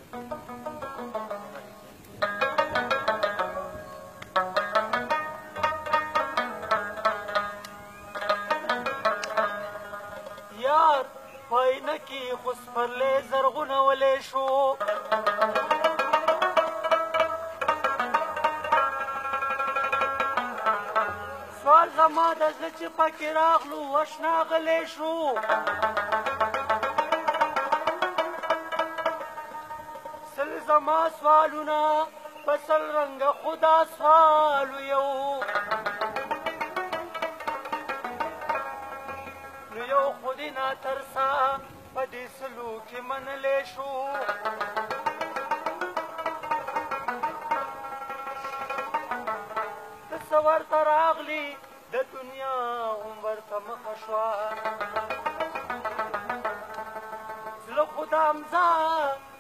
یار پاینه کې خو سپرلی زرغونولی شو سوال زما د زړه چې پکې راغلو اشنا غلی شو سل زما سوالونه په سل رنګه خدا سوالو یو نو یو خودي ناترسه په دې سلو کې منلی شو ته څه ورته راغلي د دنیا هم ورته مخه شوه زړه خو د امزه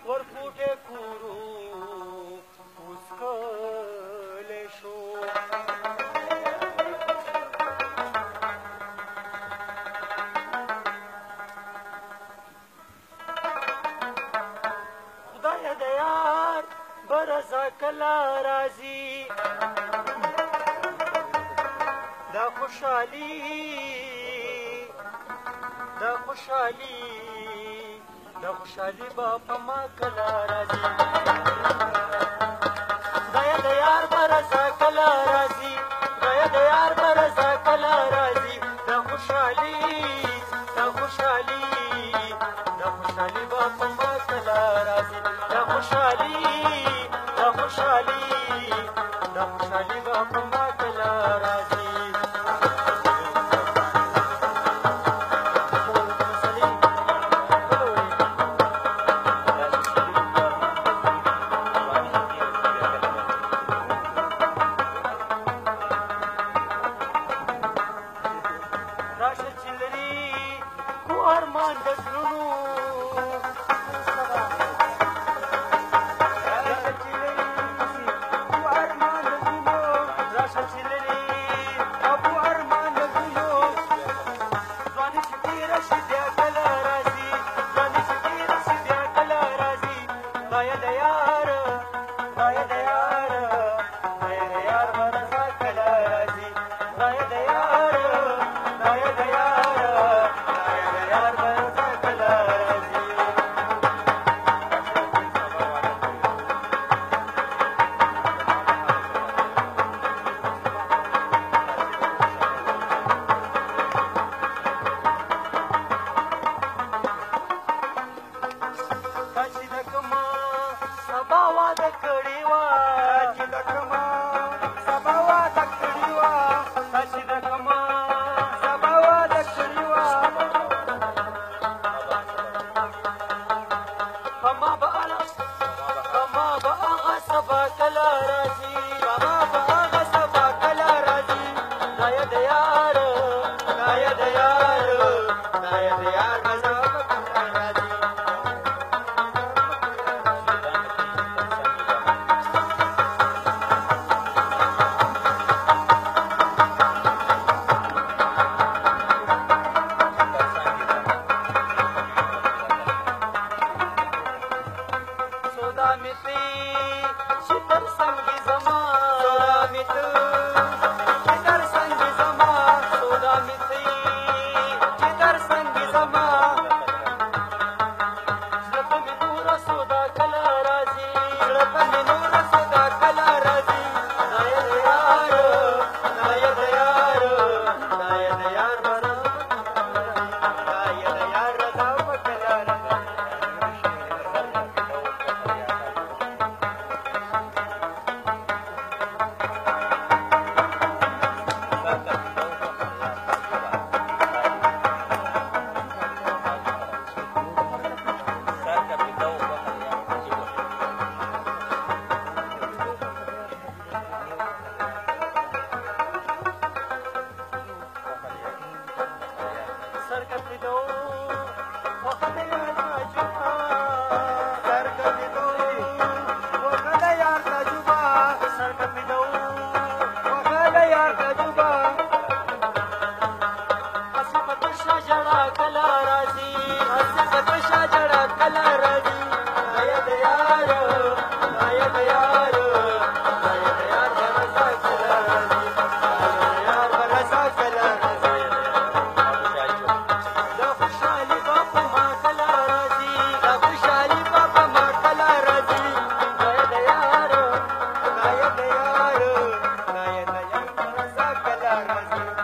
ورکوټې کورو اوس کلی شو خدایه د یار به رضا کله راځي دا خوشحالي به په ما کله راځي خدایه د یار به رضا کله راځي خدایه د یار به رضا کله راځي دا خوشحالي به په ما کله راځي دا خوشحالي به په ما کله راځي راځي